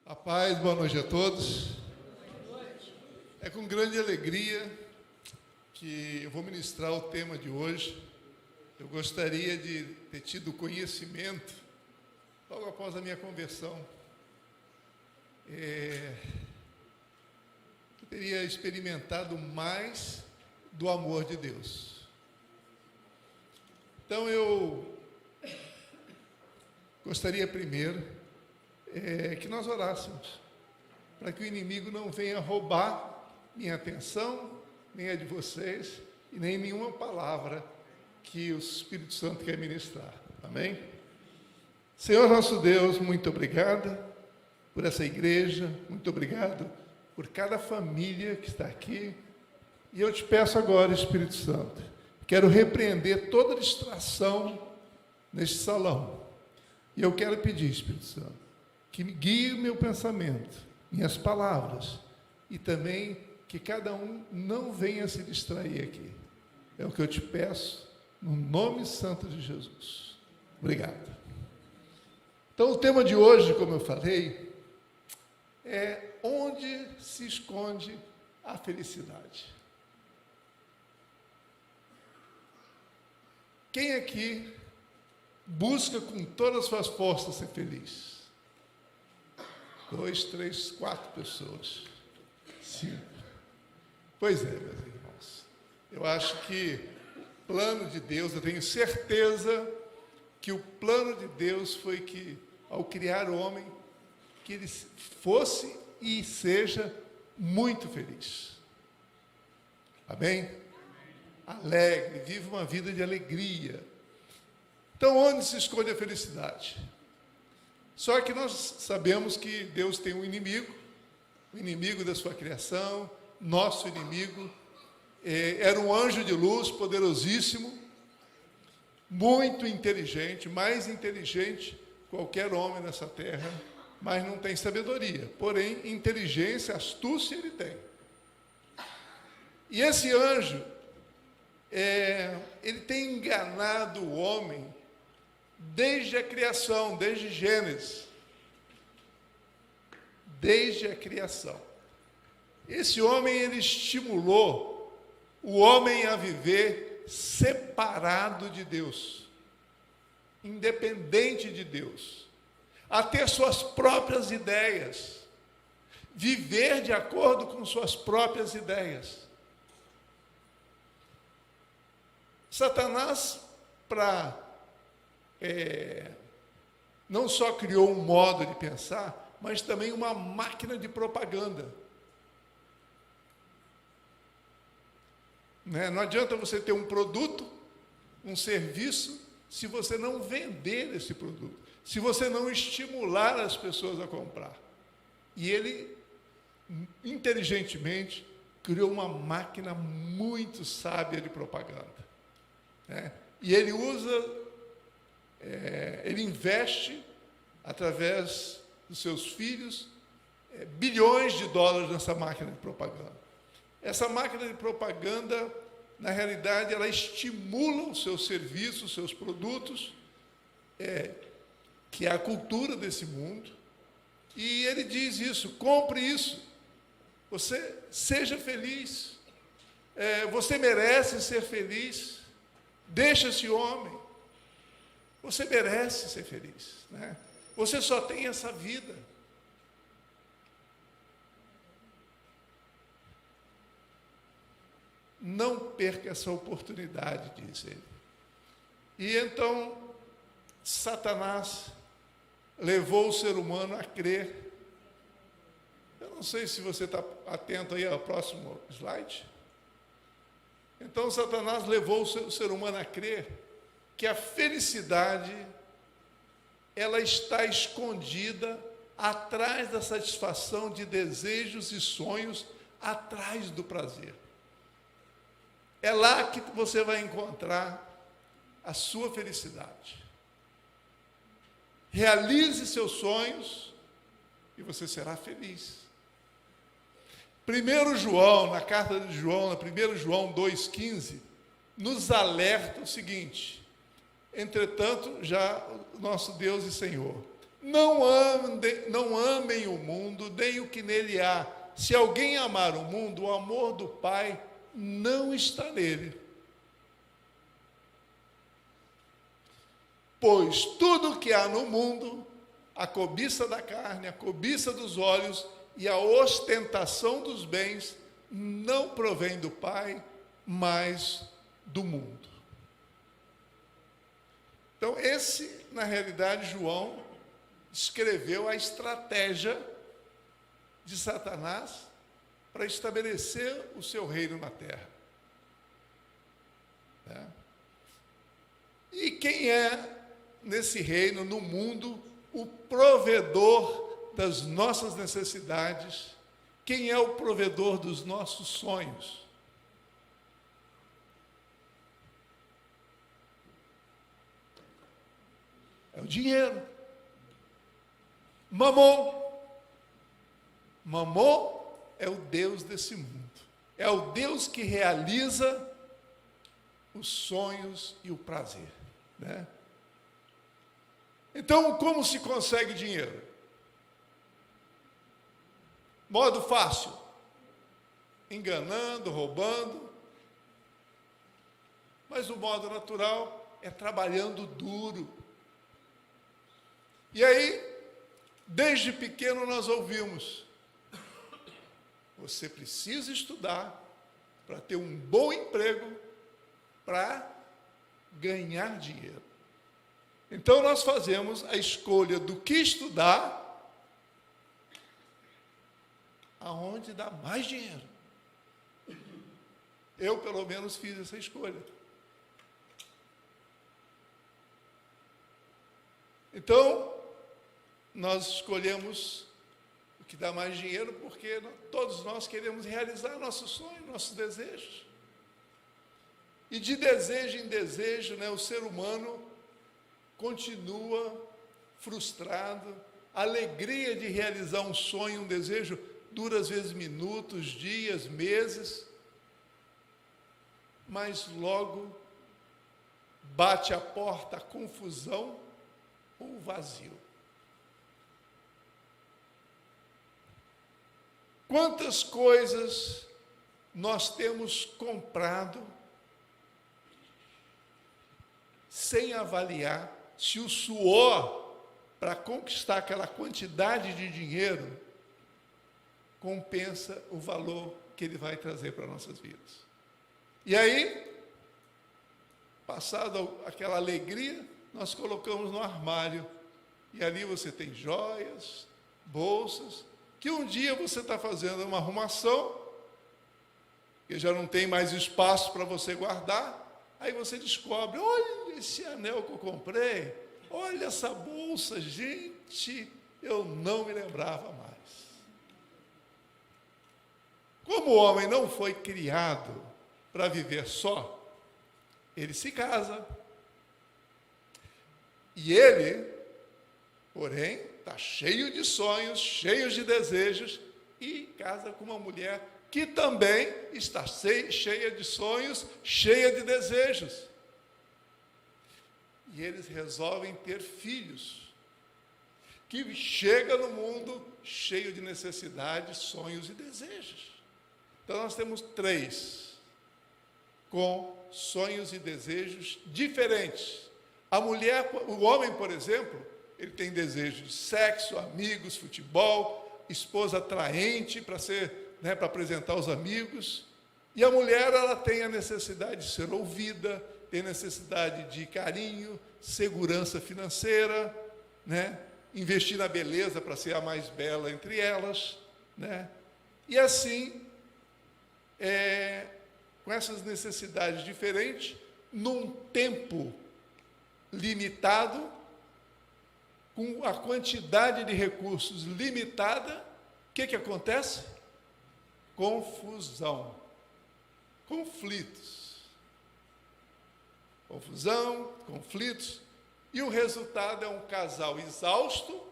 A paz, boa noite a todos. É com grande alegria que eu vou ministrar o tema de hoje. Eu gostaria de ter tido conhecimento, logo após a minha conversão, eu teria experimentado mais do amor de Deus. Então, eu gostaria primeiro que nós orássemos, para que o inimigo não venha roubar minha atenção, nem a de vocês, e nem nenhuma palavra que o Espírito Santo quer ministrar. Amém? Senhor nosso Deus, muito obrigado por essa igreja, muito obrigado por cada família que está aqui, e eu te peço agora, Espírito Santo, quero repreender toda distração neste salão, e eu quero pedir, Espírito Santo, que me guie o meu pensamento, minhas palavras, e também que cada um não venha se distrair aqui. É o que eu te peço, no nome santo de Jesus. Obrigado. Então, o tema de hoje, como eu falei, é onde se esconde a felicidade. Quem aqui busca com todas as suas forças ser feliz? 2, 3, 4 pessoas. 5. Pois é, meus irmãos. Eu acho que o plano de Deus, eu tenho certeza que o plano de Deus foi que, ao criar o homem, que ele fosse e seja muito feliz. Amém? Alegre, vive uma vida de alegria. Então, onde se esconde a felicidade? Só que nós sabemos que Deus tem um inimigo, o inimigo da sua criação, nosso inimigo, era um anjo de luz poderosíssimo, muito inteligente, mais inteligente que qualquer homem nessa terra, mas não tem sabedoria. Porém, inteligência, astúcia ele tem. E esse anjo, ele tem enganado o homem desde a criação, desde Gênesis. Desde a criação. Esse homem, ele estimulou o homem a viver separado de Deus, independente de Deus, a ter suas próprias ideias, viver de acordo com suas próprias ideias. Satanás, não só criou um modo de pensar, mas também uma máquina de propaganda. Não adianta você ter um produto, um serviço, se você não vender esse produto, se você não estimular as pessoas a comprar. E ele, inteligentemente, criou uma máquina muito sábia de propaganda. E ele ele investe, através dos seus filhos, bilhões de dólares nessa máquina de propaganda. Essa máquina de propaganda, na realidade, ela estimula os seus serviços, os seus produtos, que é a cultura desse mundo, e ele diz isso: compre isso, você seja feliz, você merece ser feliz, deixa esse homem, você merece ser feliz, Você só tem essa vida. Não perca essa oportunidade, diz ele. E então, Satanás levou o ser humano a crer. Eu não sei se você está atento aí ao próximo slide. Então, Satanás levou o ser humano a crer que a felicidade, ela está escondida atrás da satisfação de desejos e sonhos, atrás do prazer. É lá que você vai encontrar a sua felicidade. Realize seus sonhos e você será feliz. 1 João, na carta de João, na 1 João 2,15, nos alerta o seguinte: entretanto, já nosso Deus e Senhor, Não amem o mundo, nem o que nele há. Se alguém amar o mundo, o amor do Pai não está nele. Pois tudo que há no mundo, a cobiça da carne, a cobiça dos olhos e a ostentação dos bens, não provém do Pai, mas do mundo. Então, na realidade, João escreveu a estratégia de Satanás para estabelecer o seu reino na terra. E quem é, nesse reino, no mundo, o provedor das nossas necessidades? Quem é o provedor dos nossos sonhos? É o dinheiro. Mamon. Mamon é o Deus desse mundo. É o Deus que realiza os sonhos e o prazer, né? Então, como se consegue dinheiro? Modo fácil. Enganando, roubando. Mas o modo natural é trabalhando duro. E aí, desde pequeno nós ouvimos: você precisa estudar para ter um bom emprego, para ganhar dinheiro. Então nós fazemos a escolha do que estudar, aonde dá mais dinheiro. Eu, pelo menos, fiz essa escolha. Então, nós escolhemos o que dá mais dinheiro, porque todos nós queremos realizar nossos sonhos, nossos desejos. E de desejo em desejo, o ser humano continua frustrado. A alegria de realizar um sonho, um desejo, dura às vezes minutos, dias, meses, mas logo bate à porta a confusão ou o vazio. Quantas coisas nós temos comprado sem avaliar se o suor para conquistar aquela quantidade de dinheiro compensa o valor que ele vai trazer para nossas vidas. E aí, passada aquela alegria, nós colocamos no armário, e ali você tem joias, bolsas, que um dia você está fazendo uma arrumação, que já não tem mais espaço para você guardar, aí você descobre: olha esse anel que eu comprei, olha essa bolsa, gente, eu não me lembrava mais. Como o homem não foi criado para viver só, ele se casa. E ele, porém, está cheio de sonhos, cheio de desejos, e casa com uma mulher que também está cheia de sonhos, cheia de desejos. E eles resolvem ter filhos, que chega no mundo cheio de necessidades, sonhos e desejos. Então nós temos 3 com sonhos e desejos diferentes. A mulher, o homem, por exemplo, ele tem desejo de sexo, amigos, futebol, esposa atraente para para apresentar aos amigos. E a mulher, ela tem a necessidade de ser ouvida, tem necessidade de carinho, segurança financeira, investir na beleza para ser a mais bela entre elas, E assim, com essas necessidades diferentes, num tempo limitado, com a quantidade de recursos limitada, o que acontece? Confusão, conflitos. Confusão, conflitos, e o resultado é um casal exausto,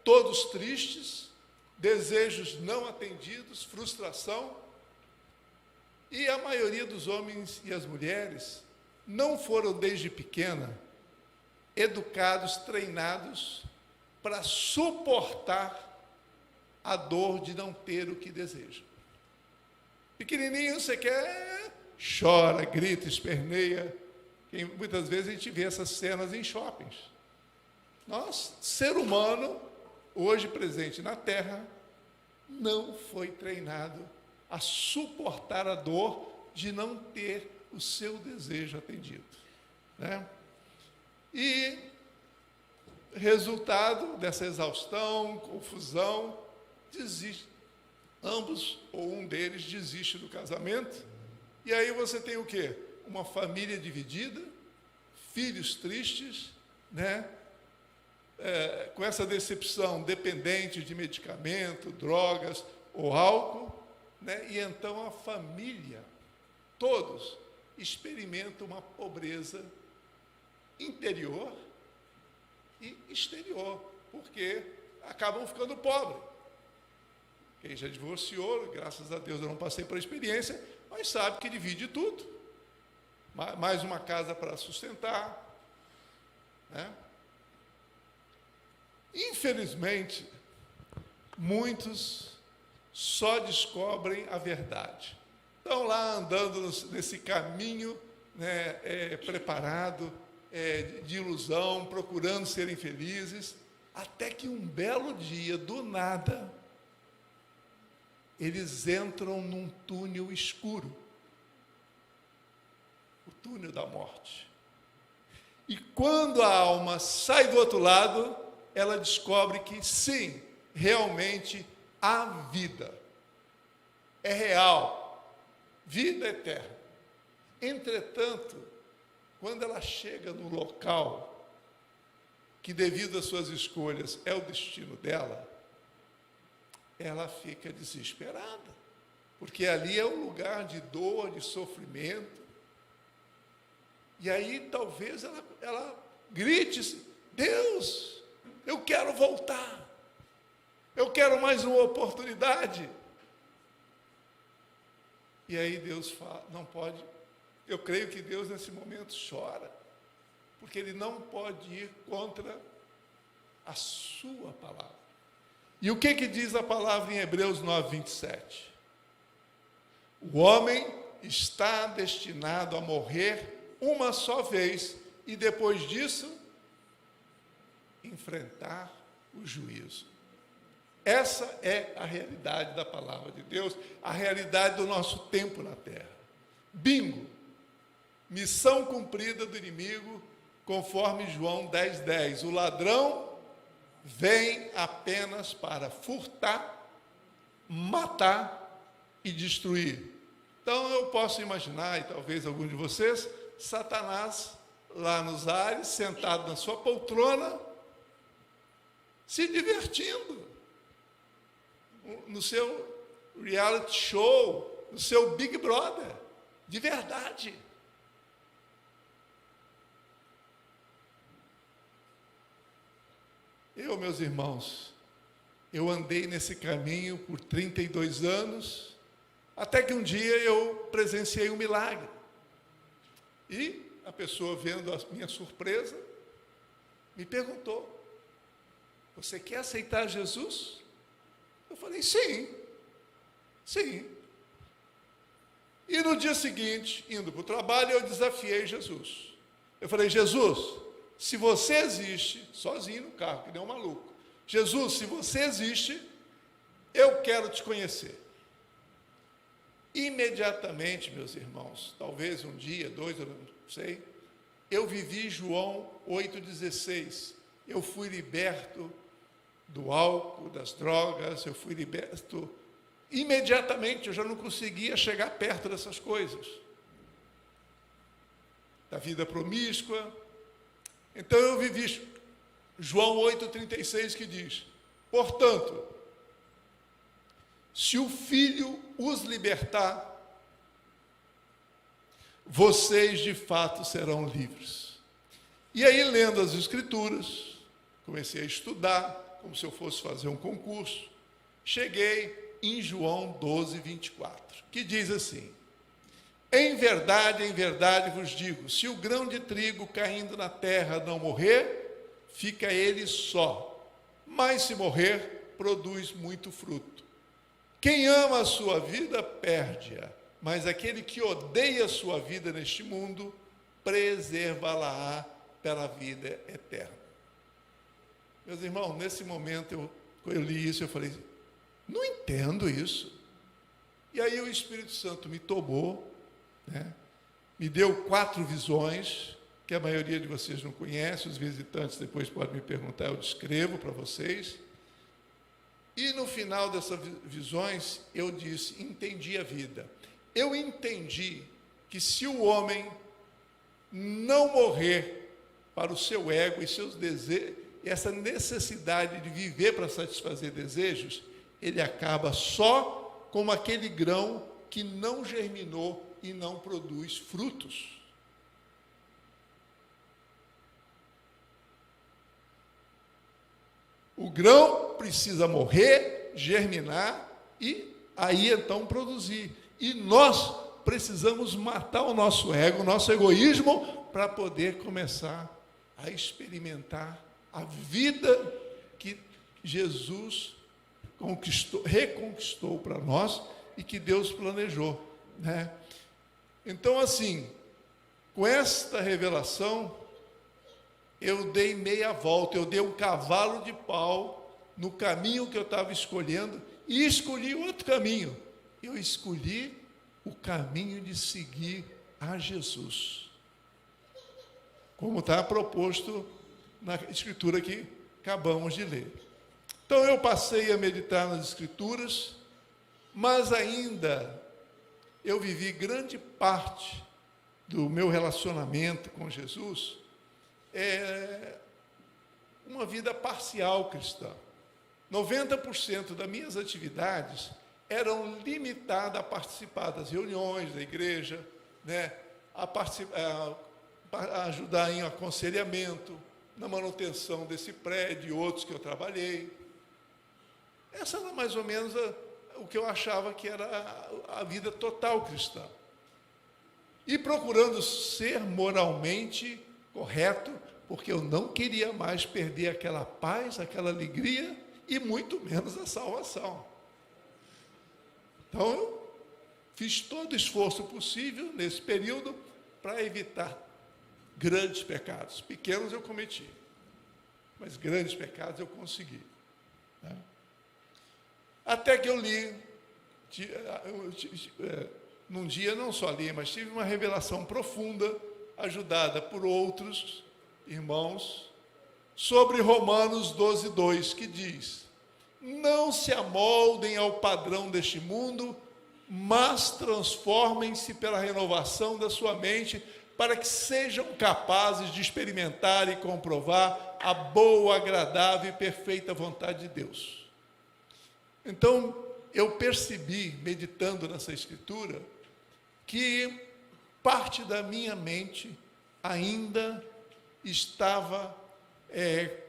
todos tristes, desejos não atendidos, frustração, e a maioria dos homens e as mulheres não foram desde pequena educados, treinados para suportar a dor de não ter o que deseja. Pequenininho, você quer, chora, grita, esperneia. E muitas vezes a gente vê essas cenas em shoppings. Nós, ser humano, hoje presente na Terra, não foi treinado a suportar a dor de não ter o seu desejo atendido, né? E resultado dessa exaustão, confusão, desiste. Ambos ou um deles desiste do casamento. E aí você tem o quê? Uma família dividida, filhos tristes, né? Com essa decepção, dependente de medicamento, drogas ou álcool, né? E então a família, todos, experimentam uma pobreza interior e exterior, porque acabam ficando pobres. Quem já divorciou, graças a Deus eu não passei por experiência, mas sabe que divide tudo. Mais uma casa para sustentar, né? Infelizmente, muitos só descobrem a verdade. Estão lá andando nesse caminho, né, preparado, de ilusão, procurando serem felizes, até que um belo dia, do nada, eles entram num túnel escuro, o túnel da morte. E quando a alma sai do outro lado, ela descobre que sim, realmente há vida, é real, vida eterna. Entretanto, quando ela chega no local que, devido às suas escolhas, é o destino dela, ela fica desesperada, porque ali é um lugar de dor, de sofrimento. E aí talvez ela grite: Deus, eu quero voltar, eu quero mais uma oportunidade. E aí Deus fala, não pode. Eu creio que Deus nesse momento chora, porque Ele não pode ir contra a sua palavra. E o que diz a palavra em Hebreus 9, 27? O homem está destinado a morrer uma só vez, e depois disso, enfrentar o juízo. Essa é a realidade da palavra de Deus, a realidade do nosso tempo na terra. Bingo! Missão cumprida do inimigo, conforme João 10:10. O ladrão vem apenas para furtar, matar e destruir. Então eu posso imaginar, e talvez algum de vocês, Satanás lá nos ares, sentado na sua poltrona, se divertindo no seu reality show, no seu Big Brother, de verdade. Eu, meus irmãos, eu andei nesse caminho por 32 anos, até que um dia eu presenciei um milagre. E a pessoa, vendo a minha surpresa, me perguntou: você quer aceitar Jesus? Eu falei: sim, sim. E no dia seguinte, indo para o trabalho, eu desafiei Jesus. Eu falei: Jesus, se você existe, sozinho no carro, que nem um maluco. Jesus, se você existe, eu quero te conhecer. Imediatamente, meus irmãos, talvez um dia, 2, eu não sei, eu vivi João 8,16. Eu fui liberto do álcool, das drogas, eu fui liberto. Imediatamente, eu já não conseguia chegar perto dessas coisas. Da vida promíscua. Então eu vivi João 8,36, que diz: portanto, se o Filho os libertar, vocês de fato serão livres. E aí, lendo as Escrituras, comecei a estudar, como se eu fosse fazer um concurso, cheguei em João 12, 24, que diz assim: em verdade vos digo, se o grão de trigo caindo na terra não morrer, fica ele só, mas se morrer, produz muito fruto. Quem ama a sua vida, perde-a, mas aquele que odeia a sua vida neste mundo, preservá-la-á pela vida eterna. Meus irmãos, nesse momento, quando eu li isso, eu falei, não entendo isso. E aí o Espírito Santo me tomou, né? Me deu 4 visões, que a maioria de vocês não conhece, os visitantes depois podem me perguntar, eu descrevo para vocês. E no final dessas visões, eu disse, entendi a vida. Eu entendi que se o homem não morrer para o seu ego e seus desejos, essa necessidade de viver para satisfazer desejos, ele acaba só como aquele grão que não germinou e não produz frutos. O grão precisa morrer, germinar e aí então produzir. E nós precisamos matar o nosso ego, o nosso egoísmo, para poder começar a experimentar a vida que Jesus reconquistou para nós e que Deus planejou, né? Então, assim, com esta revelação, eu dei meia volta, eu dei um cavalo de pau no caminho que eu estava escolhendo e escolhi outro caminho. Eu escolhi o caminho de seguir a Jesus, como está proposto na Escritura que acabamos de ler. Então, eu passei a meditar nas Escrituras, mas ainda eu vivi grande parte do meu relacionamento com Jesus uma vida parcial cristã. 90% das minhas atividades eram limitadas a participar das reuniões da igreja, né, a ajudar em aconselhamento, na manutenção desse prédio e outros que eu trabalhei. Essa era mais ou menos o que eu achava que era a vida total cristã. E procurando ser moralmente correto, porque eu não queria mais perder aquela paz, aquela alegria e muito menos a salvação. Então, eu fiz todo o esforço possível nesse período para evitar grandes pecados. Pequenos eu cometi, mas grandes pecados eu consegui, né? Até que eu li, num dia não só li, mas tive uma revelação profunda, ajudada por outros irmãos, sobre Romanos 12:2, que diz: não se amoldem ao padrão deste mundo, mas transformem-se pela renovação da sua mente, para que sejam capazes de experimentar e comprovar a boa, agradável e perfeita vontade de Deus. Então, eu percebi, meditando nessa Escritura, que parte da minha mente ainda estava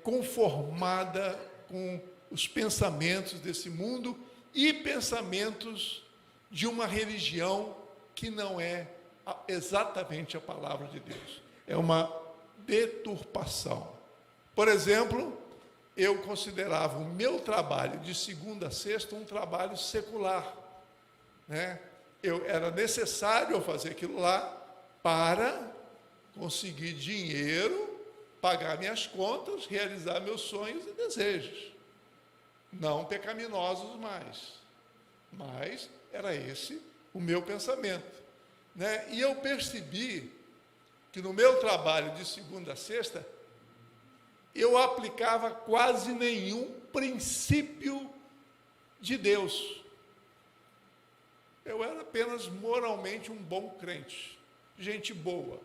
conformada com os pensamentos desse mundo e pensamentos de uma religião que não é exatamente a palavra de Deus. É uma deturpação. Por exemplo, eu considerava o meu trabalho de segunda a sexta um trabalho secular, né? Era necessário eu fazer aquilo lá para conseguir dinheiro, pagar minhas contas, realizar meus sonhos e desejos. Não pecaminosos mais. Mas era esse o meu pensamento, né? E eu percebi que no meu trabalho de segunda a sexta, eu aplicava quase nenhum princípio de Deus. Eu era apenas moralmente um bom crente, gente boa.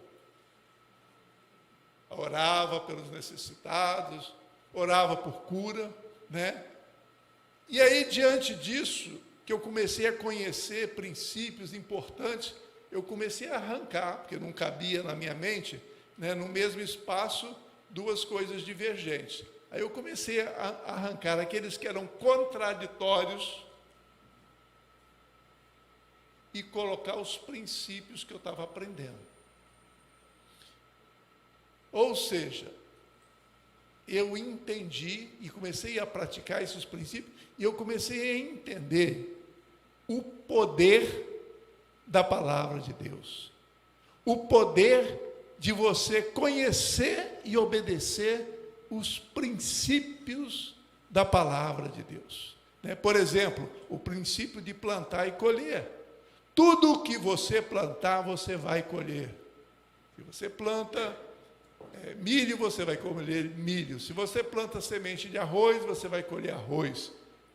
Orava pelos necessitados, orava por cura, né? E aí, diante disso, que eu comecei a conhecer princípios importantes, eu comecei a arrancar, porque não cabia na minha mente, né, no mesmo espaço, duas coisas divergentes. Aí eu comecei a arrancar aqueles que eram contraditórios e colocar os princípios que eu estava aprendendo. Ou seja, eu entendi e comecei a praticar esses princípios, e eu comecei a entender o poder da palavra de Deus. O poder de você conhecer e obedecer os princípios da palavra de Deus. Por exemplo, o princípio de plantar e colher. Tudo que você plantar, você vai colher. Se você planta milho, você vai colher milho. Se você planta semente de arroz, você vai colher arroz.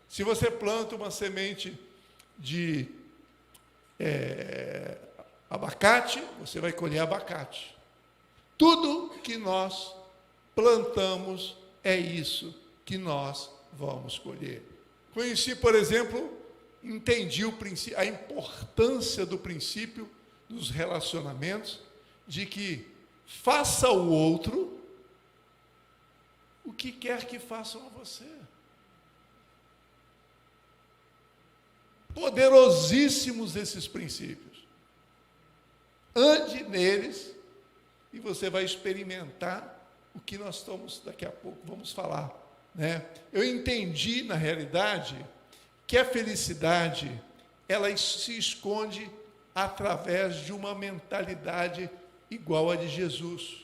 Se você planta uma semente de abacate, você vai colher abacate. Tudo que nós plantamos é isso que nós vamos colher. Conheci, por exemplo, entendi a importância do princípio dos relacionamentos, de que faça ao outro o que quer que façam a você. Poderosíssimos esses princípios. Ande neles e você vai experimentar o que nós estamos, daqui a pouco, vamos falar. Eu entendi, na realidade, que a felicidade, ela se esconde através de uma mentalidade igual a de Jesus.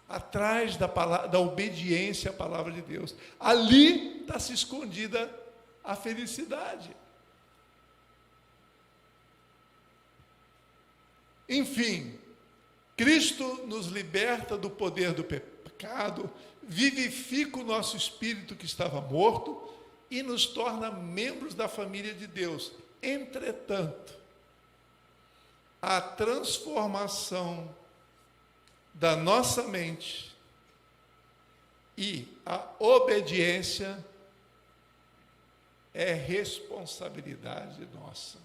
Atrás da obediência à palavra de Deus. Ali está se escondida a felicidade. Enfim, Cristo nos liberta do poder do pecado, vivifica o nosso espírito que estava morto e nos torna membros da família de Deus. Entretanto, a transformação da nossa mente e a obediência é responsabilidade nossa.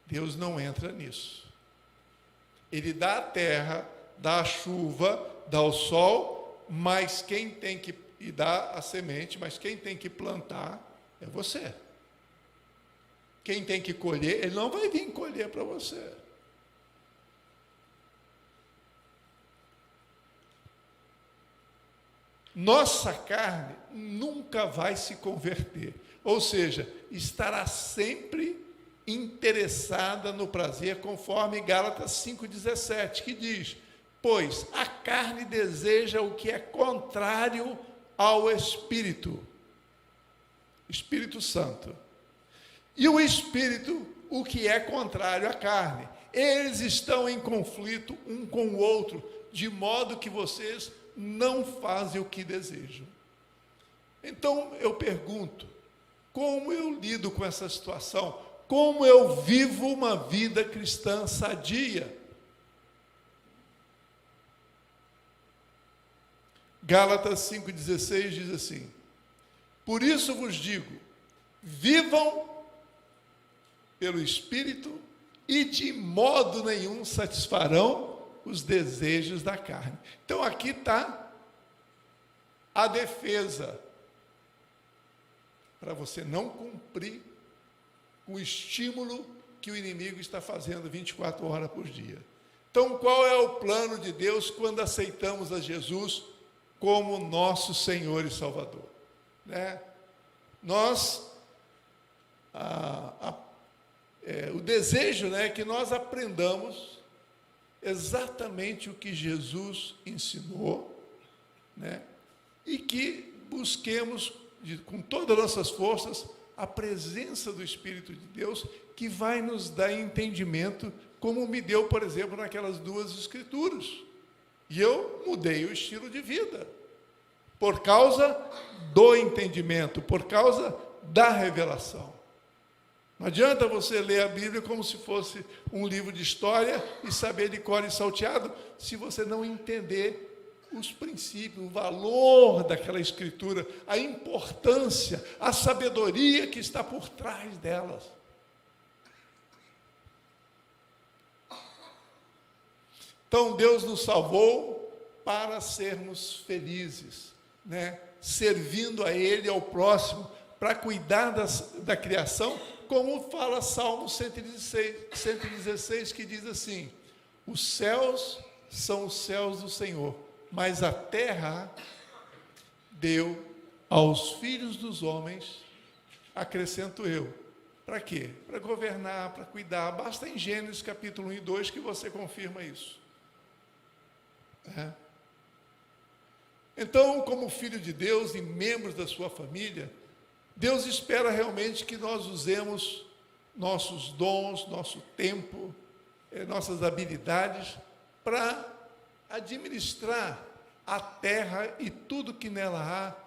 Deus não entra nisso. Ele dá a terra, dá a chuva, dá o sol, mas quem tem que, e dá a semente, mas quem tem que plantar é você. Quem tem que colher, ele não vai vir colher para você. Nossa carne nunca vai se converter, ou seja, estará sempre interessada no prazer, conforme Gálatas 5,17, que diz: pois a carne deseja o que é contrário ao Espírito Santo, e o Espírito o que é contrário à carne. Eles estão em conflito um com o outro, de modo que vocês não fazem o que desejam. Então eu pergunto, como eu lido com essa situação? Como eu vivo uma vida cristã sadia? Gálatas 5,16 diz assim: por isso vos digo, vivam pelo Espírito e de modo nenhum satisfarão os desejos da carne. Então aqui está a defesa para você não cumprir o estímulo que o inimigo está fazendo 24 horas por dia. Então, qual é o plano de Deus quando aceitamos a Jesus como nosso Senhor e Salvador? O desejo é que nós aprendamos exatamente o que Jesus ensinou, e que busquemos com todas as nossas forças a presença do Espírito de Deus, que vai nos dar entendimento, como me deu, por exemplo, naquelas duas escrituras. E eu mudei o estilo de vida, por causa do entendimento, por causa da revelação. Não adianta você ler a Bíblia como se fosse um livro de história e saber de cor e salteado, se você não entender os princípios, o valor daquela escritura, a importância, a sabedoria que está por trás delas. Então, Deus nos salvou para sermos felizes, servindo a Ele e ao próximo, para cuidar da criação, como fala Salmo 116, que diz assim: os céus são os céus do Senhor, mas a terra deu aos filhos dos homens, acrescento eu. Para quê? Para governar, para cuidar. Basta em Gênesis capítulo 1 e 2 que você confirma isso. Então, como filho de Deus e membros da sua família, Deus espera realmente que nós usemos nossos dons, nosso tempo, nossas habilidades para administrar a terra e tudo que nela há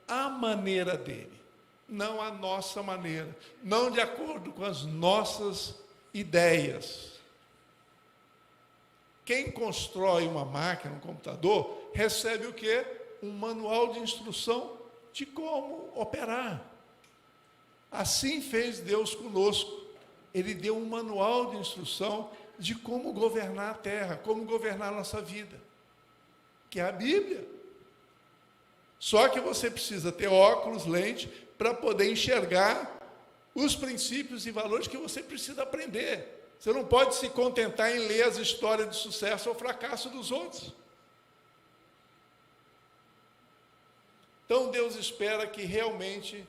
à maneira dele, não à nossa maneira, não de acordo com as nossas ideias. Quem constrói uma máquina, um computador, recebe o quê? Um manual de instrução de como operar. Assim fez Deus conosco. Ele deu um manual de instrução de como governar a terra, como governar a nossa vida, que é a Bíblia. Só que você precisa ter óculos, lente, para poder enxergar os princípios e valores que você precisa aprender. Você não pode se contentar em ler as histórias de sucesso ou fracasso dos outros. Então, Deus espera que realmente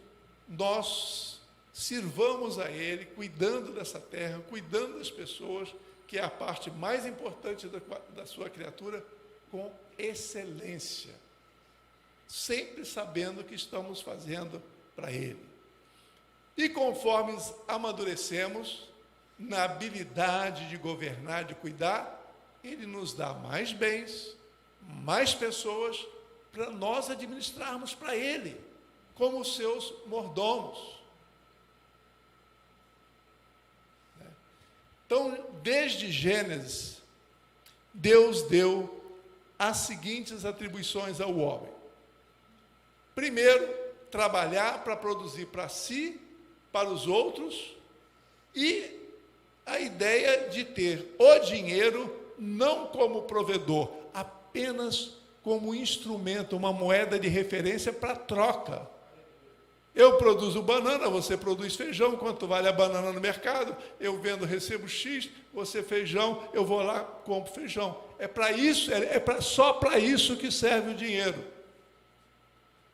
nós sirvamos a Ele, cuidando dessa terra, cuidando das pessoas, que é a parte mais importante da sua criatura, com excelência. Sempre sabendo o que estamos fazendo para Ele. E conforme amadurecemos na habilidade de governar, de cuidar, Ele nos dá mais bens, mais pessoas, para nós administrarmos para Ele, como os seus mordomos. Então, desde Gênesis, Deus deu as seguintes atribuições ao homem. Primeiro, trabalhar para produzir para si, para os outros, e a ideia de ter o dinheiro não como provedor, apenas como instrumento, uma moeda de referência para troca. Eu produzo banana, você produz feijão, quanto vale a banana no mercado? Eu vendo, recebo X, você feijão, eu vou lá, compro feijão. É para isso, só para isso que serve o dinheiro.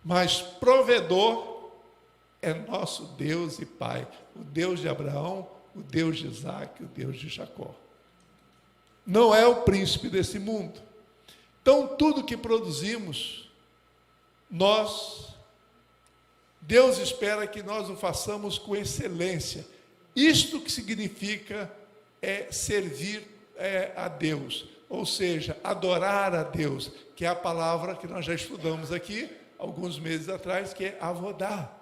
Mas provedor é nosso Deus e Pai, o Deus de Abraão, o Deus de Isaac, o Deus de Jacó. Não é o príncipe desse mundo. Então, tudo que produzimos, Deus espera que nós o façamos com excelência. Isto que significa servir a Deus, ou seja, adorar a Deus, que é a palavra que nós já estudamos aqui, alguns meses atrás, que é avodar.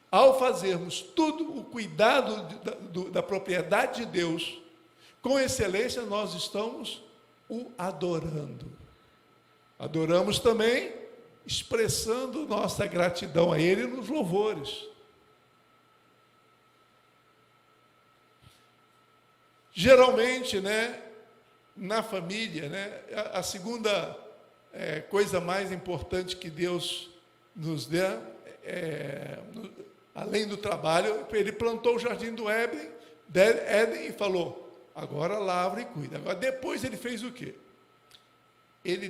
Ao fazermos tudo o cuidado da propriedade de Deus, com excelência, nós estamos o adorando. Adoramos também expressando nossa gratidão a Ele nos louvores. Geralmente, na família, a segunda coisa mais importante que Deus nos dá, além do trabalho, Ele plantou o jardim do Éden e falou, agora lavra e cuida. Agora, depois Ele fez o quê? Ele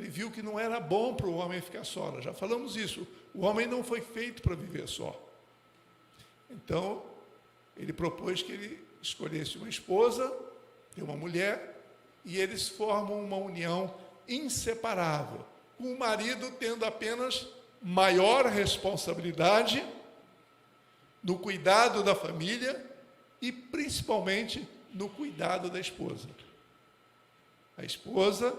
viu que não era bom para o homem ficar só. Nós já falamos isso. O homem não foi feito para viver só. Então, Ele propôs que ele escolhesse uma esposa e uma mulher, e eles formam uma união inseparável, com o marido tendo apenas maior responsabilidade no cuidado da família e principalmente no cuidado da esposa. A esposa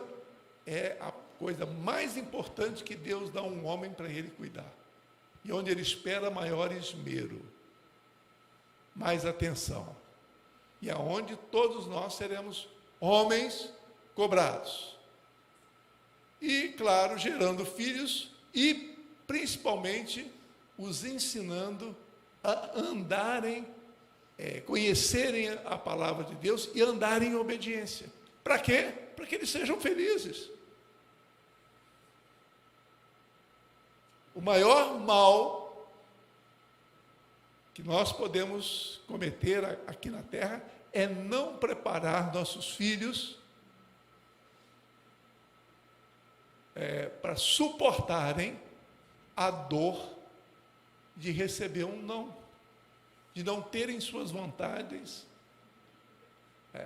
é a coisa mais importante que Deus dá a um homem para ele cuidar, e onde ele espera maior esmero, mais atenção, e aonde todos nós seremos homens cobrados. E, claro, gerando filhos e, principalmente, os ensinando a andarem, conhecerem a palavra de Deus e andarem em obediência. Para quê? Para que eles sejam felizes. O maior mal que nós podemos cometer aqui na terra é não preparar nossos filhos para suportarem a dor de receber um não, de não terem suas vontades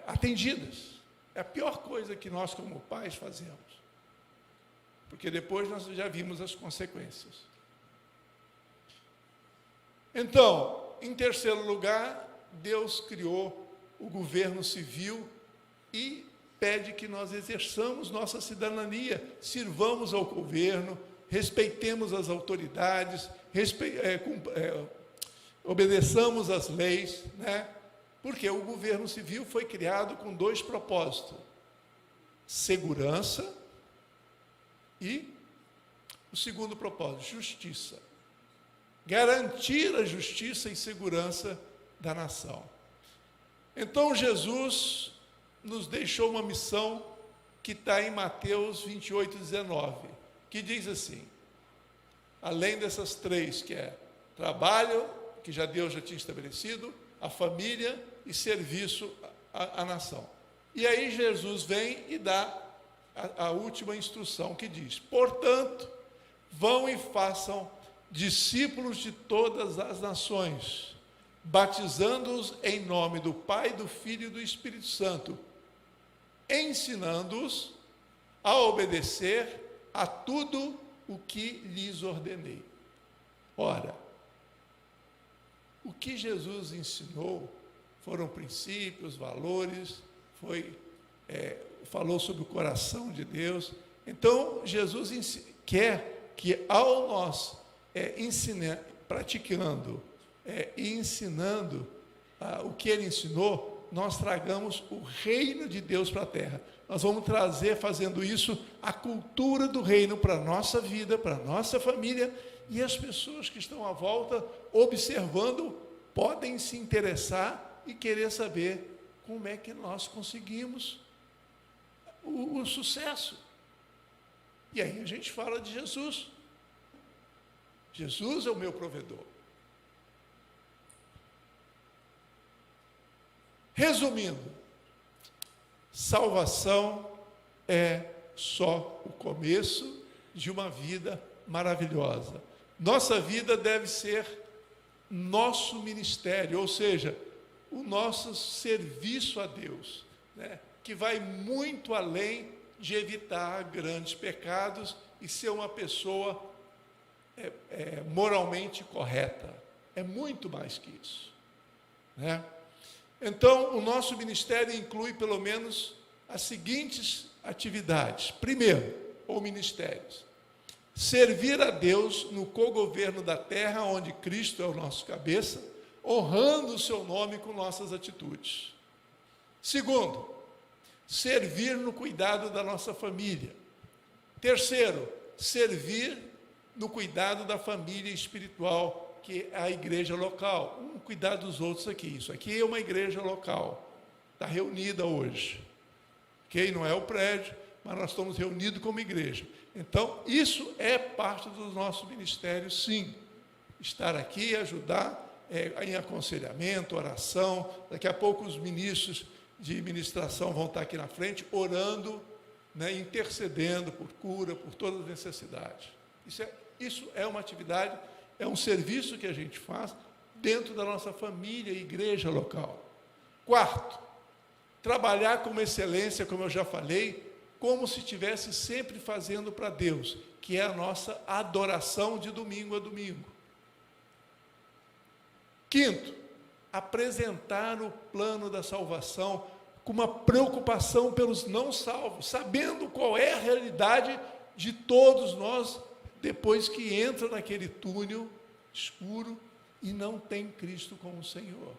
atendidas. É a pior coisa que nós, como pais, fazemos, porque depois nós já vimos as consequências. Então, em terceiro lugar, Deus criou o governo civil e pede que nós exerçamos nossa cidadania, sirvamos ao governo, respeitemos as autoridades, obedeçamos às leis, né? Porque o governo civil foi criado com dois propósitos: segurança e o segundo propósito, justiça. Garantir a justiça e segurança da nação. Então, Jesus nos deixou uma missão que está em Mateus 28, 19, que diz assim, além dessas três, que é trabalho, que Deus já tinha estabelecido, a família e serviço à nação. E aí Jesus vem e dá a última instrução, que diz: portanto, vão e façam discípulos de todas as nações, batizando-os em nome do Pai, do Filho e do Espírito Santo, ensinando-os a obedecer a tudo o que lhes ordenei. Ora, o que Jesus ensinou foram princípios, valores, falou sobre o coração de Deus. Então, Jesus quer que, ao nós ensinar, praticando e ensinando o que Ele ensinou, nós tragamos o reino de Deus para a terra. Nós vamos trazer, fazendo isso, a cultura do reino para a nossa vida, para a nossa família, e as pessoas que estão à volta, observando, podem se interessar e querer saber como é que nós conseguimos o sucesso. E aí a gente fala de Jesus. Jesus é o meu provedor. Resumindo, salvação é só o começo de uma vida maravilhosa. Nossa vida deve ser nosso ministério, ou seja, o nosso serviço a Deus, né? Que vai muito além de evitar grandes pecados e ser uma pessoa moralmente correta. É muito mais que isso, né? Então, o nosso ministério inclui pelo menos as seguintes atividades. Primeiro, ou ministérios: servir a Deus no cogoverno da terra, onde Cristo é o nosso cabeça, honrando o seu nome com nossas atitudes. Segundo, servir no cuidado da nossa família. Terceiro, servir no cuidado da família espiritual, que é a igreja local. Cuidar dos outros aqui. Isso aqui é uma igreja local, está reunida hoje. Ok? Não é o prédio, mas nós estamos reunidos como igreja. Então, isso é parte do nosso ministério, sim. Estar aqui e ajudar em aconselhamento, oração. Daqui a pouco os ministros de ministração vão estar aqui na frente, orando, né, intercedendo por cura, por todas as necessidades. Isso é uma atividade, é um serviço que a gente faz dentro da nossa família e igreja local. Quarto, trabalhar com excelência, como eu já falei, como se estivesse sempre fazendo para Deus, que é a nossa adoração de domingo a domingo. Quinto, apresentar o plano da salvação com uma preocupação pelos não salvos, sabendo qual é a realidade de todos nós depois que entra naquele túnel escuro e não tem Cristo como Senhor.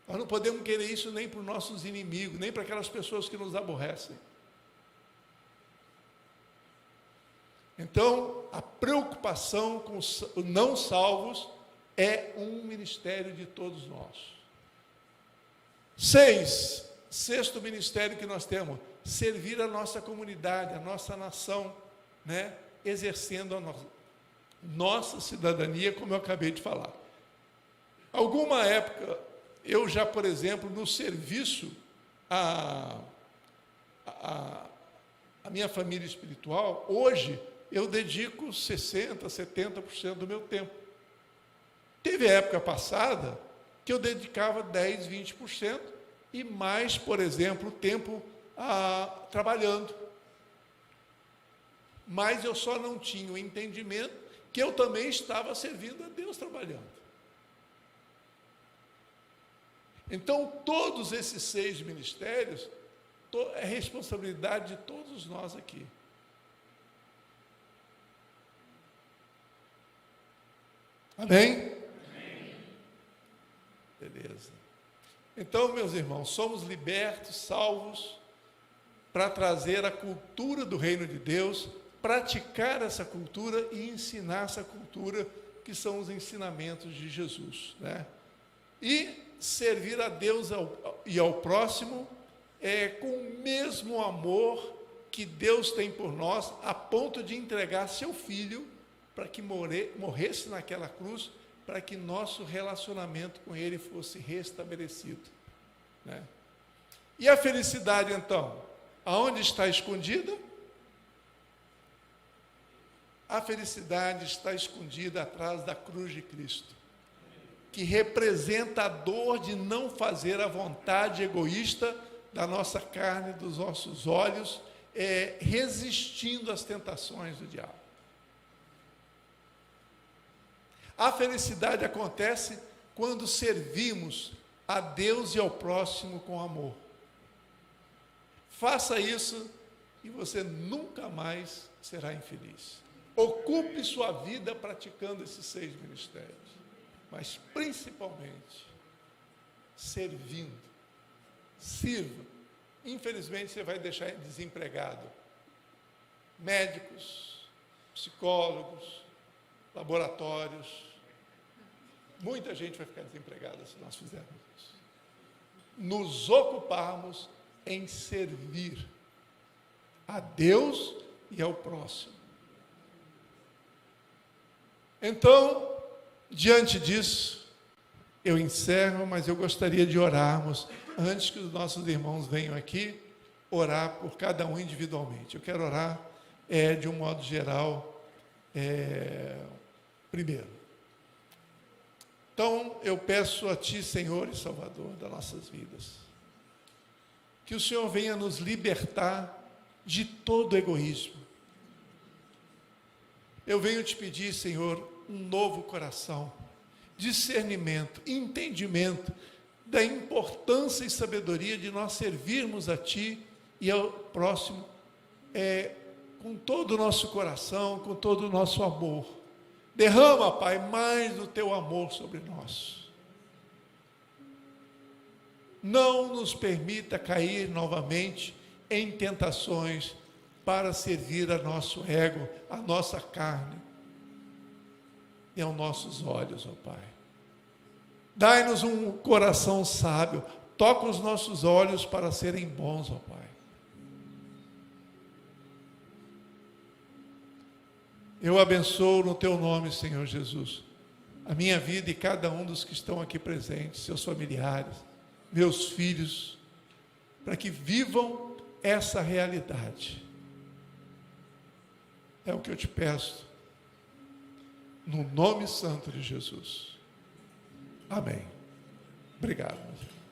Nós não podemos querer isso nem para os nossos inimigos, nem para aquelas pessoas que nos aborrecem. Então, a preocupação com os não salvos é um ministério de todos nós. Sexto ministério que nós temos: servir a nossa comunidade, a nossa nação, né? Exercendo a nossa cidadania, como eu acabei de falar. Alguma época, eu já, por exemplo, no serviço a minha família espiritual, hoje eu dedico 60%, 70% do meu tempo. Teve época passada que eu dedicava 10%, 20% e mais, por exemplo, tempo trabalhando. Mas eu só não tinha o entendimento que eu também estava servindo a Deus trabalhando. Então, todos esses 6 ministérios é responsabilidade de todos nós aqui. Amém? Amém. Beleza. Então, meus irmãos, somos libertos, salvos, para trazer a cultura do reino de Deus, praticar essa cultura e ensinar essa cultura, que são os ensinamentos de Jesus, né? E servir a Deus e ao próximo com o mesmo amor que Deus tem por nós, a ponto de entregar seu filho para que morresse naquela cruz, para que nosso relacionamento com Ele fosse restabelecido, né? E a felicidade, então, aonde está escondida? A felicidade está escondida atrás da cruz de Cristo, que representa a dor de não fazer a vontade egoísta da nossa carne, dos nossos olhos, resistindo às tentações do diabo. A felicidade acontece quando servimos a Deus e ao próximo com amor. Faça isso e você nunca mais será infeliz. Ocupe sua vida praticando esses 6 ministérios, mas principalmente servindo. Sirva. Infelizmente você vai deixar desempregado médicos, psicólogos, laboratórios. Muita gente vai ficar desempregada se nós fizermos isso. Nos ocuparmos em servir a Deus e ao próximo. Então, diante disso, eu encerro, mas eu gostaria de orarmos, antes que os nossos irmãos venham aqui, orar por cada um individualmente. Eu quero orar de um modo geral, primeiro. Então, eu peço a Ti, Senhor e Salvador das nossas vidas, que o Senhor venha nos libertar de todo egoísmo. Eu venho te pedir, Senhor, um novo coração, discernimento, entendimento da importância e sabedoria de nós servirmos a Ti e ao próximo com todo o nosso coração, com todo o nosso amor. Derrama, Pai, mais do Teu amor sobre nós. Não nos permita cair novamente em tentações para servir a nosso ego, a nossa carne e aos nossos olhos, ó Pai. Dai-nos um coração sábio, toca os nossos olhos para serem bons, ó Pai. Eu abençoo no Teu nome, Senhor Jesus, a minha vida e cada um dos que estão aqui presentes, seus familiares, meus filhos, para que vivam essa realidade. É o que eu te peço, no nome santo de Jesus. Amém. Obrigado, meus irmãos.